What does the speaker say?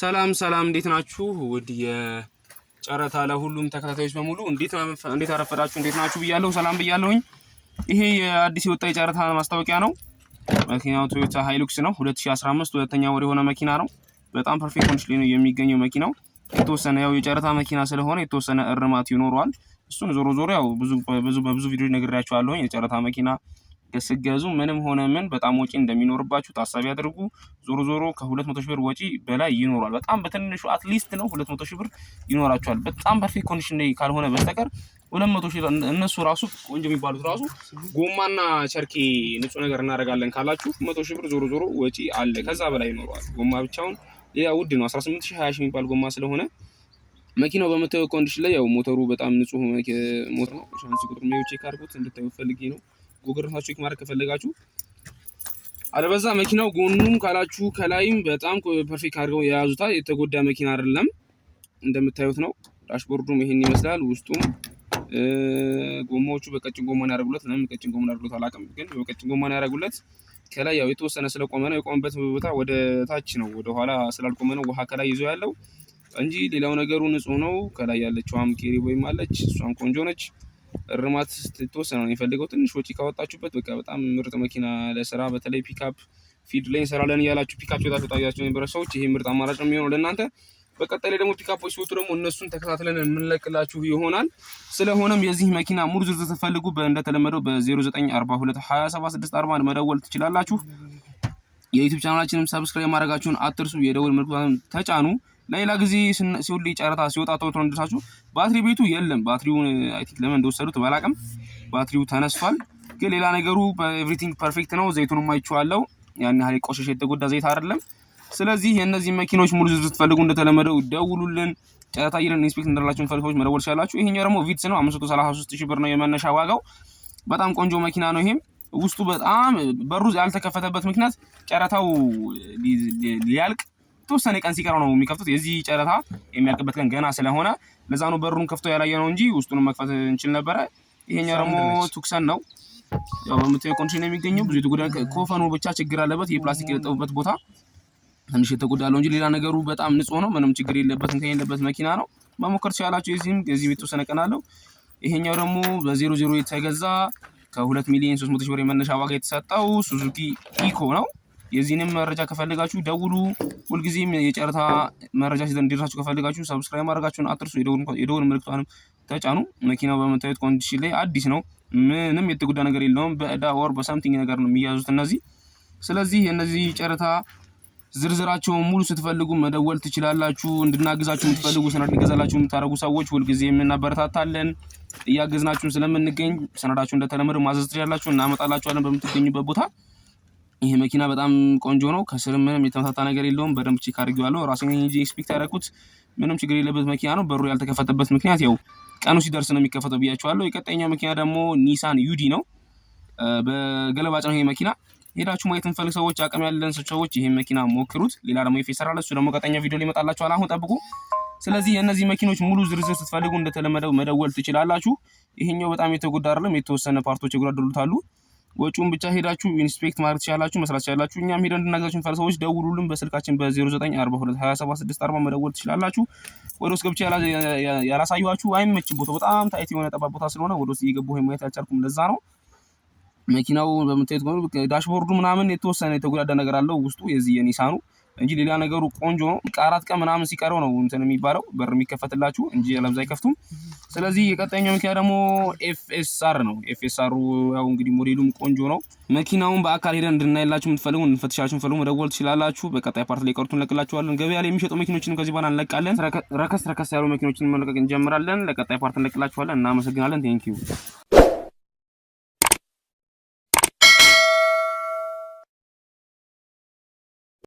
ሰላም እንዴት ናችሁ? ውድ የጨረታ ለሁሉም ተከታታዮች በሙሉ እንዴት አረፈዳችሁ? እንዴት ናችሁ ብያለሁ። ሰላም ብያለሁኝ። ይሄ የአዲስ የወጣ የጨረታ ማስታወቂያ ነው። መኪናው ቶዮታ ሃይሉክስ ነው። 2015 ሁለተኛ ወር የሆነ መኪና ነው። በጣም ፐርፌክት ኮንዲሽን ላይ ነው የሚገኘው መኪናው። የተወሰነ ያው የጨረታ መኪና ስለሆነ የተወሰነ እርማት ይኖረዋል። እሱን ዞሮ ያው በብዙ ቪዲዮ ነግሬያችኋለሁ። የጨረታ መኪና ገስገዙ ምንም ሆነ ምን በጣም ወጪ እንደሚኖርባችሁ ታሳቢ አድርጉ። ዞሮ ከ200 ሺህ ብር ወጪ በላይ ይኖራል። በጣም በትንሹ አትሊስት ነው 200 ሺህ ብር ይኖራችኋል። በጣም ፐርፌክት ኮንዲሽን ላይ ካልሆነ በስተቀር 200 ሺህ እነሱ ራሱ ቆንጆ የሚባሉት ራሱ ጎማና ቸርኬ ንጹህ ነገር እናደርጋለን ካላችሁ 100 ሺህ ብር ዞሮ ወጪ አለ። ከዛ በላይ ይኖረዋል። ጎማ ብቻውን ሌላ ውድ ነው። 18 ሺህ 20 ሺህ የሚባል ጎማ ስለሆነ መኪናው በመታየው ኮንዲሽን ላይ ያው ሞተሩ በጣም ንጹህ ሞተር ነው። ሻንሲ ቁጥር ነው ቼክ አድርጉት እንድታዩ ፈልጌ ነው። ጎግል ቼክ ማድረግ ከፈለጋችሁ አለበዛ መኪናው ጎኑም ካላችሁ ከላይም በጣም ፐርፌክት አድርገው የያዙታል። የተጎዳ መኪና አይደለም። እንደምታዩት ነው። ዳሽቦርዱም ይሄን ይመስላል። ውስጡም ጎማዎቹ በቀጭን ጎማ ነው ያደረጉለት። ለምን ቀጭን ጎማ ያደረጉለት አላውቅም፣ ግን በቀጭን ጎማ ነው ያደረጉለት። ከላይ ያው የተወሰነ ስለቆመ ነው። የቆመበት ቦታ ወደ ታች ነው፣ ወደ ኋላ ስላልቆመ ነው ውሃ ከላይ ይዞ ያለው እንጂ ሌላው ነገሩ ንጹህ ነው። ከላይ ያለችውም ኬሪ ወይም አለች፣ እሷም ቆንጆ ነች። እርማት የተወሰነ ነው የሚፈልገው። ትንሽ ወጪ ካወጣችሁበት በቃ በጣም ምርጥ መኪና ለስራ በተለይ ፒክአፕ ፊልድ ላይ እንሰራለን እያላችሁ ፒክአፕ ታያችሁ የነበረ ሰዎች ይሄ ምርጥ አማራጭ ነው የሚሆነው ለእናንተ። በቀጣይ ላይ ደግሞ ፒክአፖች ሲወጡ ደግሞ እነሱን ተከታትለን የምንለቅላችሁ ይሆናል። ስለሆነም የዚህ መኪና ሙሉ ዝርዝር ስትፈልጉ እንደተለመደው በ0942276441 መደወል ትችላላችሁ። የዩቲዩብ ቻናላችንም ሰብስክራይብ ማድረጋችሁን አትርሱ። የደወል ምልክቱን ተጫኑ። ሌላ ጊዜ ሲውል ጨረታ ሲወጣ ቶሎ እንደርሳችሁ። ባትሪ ቤቱ የለም። ባትሪውን አይ ቲንክ ለምን እንደወሰዱት ባላቅም ባትሪው ተነስቷል። ግን ሌላ ነገሩ ኤቭሪቲንግ ፐርፌክት ነው። ዘይቱንም አይቼዋለሁ። ያን ያህል ቆሸሽ የተጎዳ ዘይት አይደለም። ስለዚህ የእነዚህ መኪኖች ሙሉ ዝርዝር ስትፈልጉ እንደተለመደው ደውሉልን። ጨረታ ይረን ኢንስፔክት እንደላችሁን ፈልጋችሁ መደወል ትችላላችሁ። ይሄኛው ደግሞ ቪትስ ነው። 533 ሺህ ብር ነው የመነሻ ዋጋው። በጣም ቆንጆ መኪና ነው። ይሄም ውስጡ በጣም በሩ ያልተከፈተበት ምክንያት ጨረታው ሊያልቅ ተወሰነ ቀን ሲቀረው ነው የሚከፍቱት። የዚህ ጨረታ የሚያልቅበት ቀን ገና ስለሆነ ለዛ ነው በሩን ከፍቶ ያላየ ነው እንጂ ውስጡንም መክፈት እንችል ነበረ። ይሄኛው ደግሞ ቱክሰን ነው። ያው በመታየው ኮንዲሽን የሚገኘው ብዙ የተጎዳ ኮፈኑ ብቻ ችግር አለበት። የፕላስቲክ የለጠፉበት ቦታ ትንሽ የተጎዳለው እንጂ ሌላ ነገሩ በጣም ንጹህ ነው። ምንም ችግር የለበትም። ከሌለበት መኪና ነው። መሞከር ትችላላችሁ። የዚህ ቤት ተወሰነ ቀን አለው። ይሄኛው ደግሞ በ00 የተገዛ ከ2,300,000 ብር የመነሻ ዋጋ የተሰጠው ሱዙኪ ኢኮ ነው። የዚህንም መረጃ ከፈልጋችሁ ደውሉ። ሁልጊዜም የጨረታ መረጃ እንዲደርሳችሁ ከፈልጋችሁ ሰብስክራይብ ማድረጋችሁን አትርሱ። የደወል ምልክቷንም ተጫኑ። መኪናው በመታየት ኮንዲሽን ላይ አዲስ ነው። ምንም የተጎዳ ነገር የለውም። በእዳ ወር በሳምቲንግ ነገር ነው የሚያዙት እነዚህ። ስለዚህ የእነዚህ ጨረታ ዝርዝራቸውን ሙሉ ስትፈልጉ መደወል ትችላላችሁ። እንድናግዛችሁ የምትፈልጉ ሰነድ እንገዛላችሁ የምታደርጉ ሰዎች ሁልጊዜም እናበረታታለን። እያገዝናችሁን ስለምንገኝ ሰነዳችሁ እንደተለመደው ማዘዝ ትችላላችሁ። እናመጣላችኋለን በምትገኙበት ቦታ። ይሄ መኪና በጣም ቆንጆ ነው። ከስር ምንም የተመታታ ነገር የለውም። በደንብ ቼክ አድርጌዋለሁ። ራሴን እንጂ ኤክስፔክት ያደረኩት ምንም ችግር የለበት መኪና ነው። በሩ ያልተከፈተበት ምክንያት ያው ቀኑ ሲደርስ ነው የሚከፈተው ብያችኋለሁ። የቀጣይኛው መኪና ደግሞ ኒሳን ዩዲ ነው። በገለባጭ ነው ይሄ መኪና። ሄዳችሁ ማየት እንፈልግ ሰዎች፣ አቅም ያለን ሰዎች ይሄን መኪና ሞክሩት። ሌላ ደግሞ ኤፌሰር አለ። እሱ ደግሞ ቀጣይኛው ቪዲዮ ላይ ይመጣላችኋል። አሁን ጠብቁ። ስለዚህ የእነዚህ መኪኖች ሙሉ ዝርዝር ስትፈልጉ እንደተለመደው መደወል ትችላላችሁ። ይሄኛው በጣም የተጎዳ አይደለም። የተወሰነ ፓርቶች የጎዳደሉት አሉ። ወጪውን ብቻ ሄዳችሁ ኢንስፔክት ማድረግ ትችላላችሁ፣ መስራት ትችላላችሁ። እኛም ሄደን እንድናገዛችሁ እንፈልግ ሰዎች ደውሉልን። በስልካችን በ0942276441 መደወል ትችላላችሁ። ወደ ውስጥ ገብቼ ያላሳየኋችሁ አይመችም። ቦታው በጣም ታይት የሆነ ጠባብ ቦታ ስለሆነ ወደ ውስጥ እየገባሁ ማየት አልቻልኩም። ለዛ ነው። መኪናው በመታየት ዳሽቦርዱ ምናምን የተወሰነ የተጎዳዳ ነገር አለው ውስጡ የዚህ የኒሳኑ እንጂ ሌላ ነገሩ ቆንጆ ነው። 4 ቀን ምናምን ሲቀረው ነው እንትን የሚባለው በር የሚከፈትላችሁ እንጂ ለብዛ አይከፍቱም። ስለዚህ የቀጣይኛው መኪና ደግሞ ኤፍኤስአር ነው። ኤፍኤስአሩ ያው እንግዲህ ሞዴሉም ቆንጆ ነው። መኪናውን በአካል ሄደን እንድናይላችሁ የምትፈልጉ እንፈትሻችሁ ፈልጉ መደወል ትችላላችሁ። በቀጣይ ፓርት ላይ ቀርቱን እንለቅላችኋለን። ገበያ ላይ የሚሸጡ መኪኖችን ከዚህ በኋላ እንለቃለን። ረከስ ያሉ መኪኖችን መለቀቅ እንጀምራለን። ለቀጣይ ፓርት እንለቅላችኋለን። እናመሰግናለን። ቴንኪው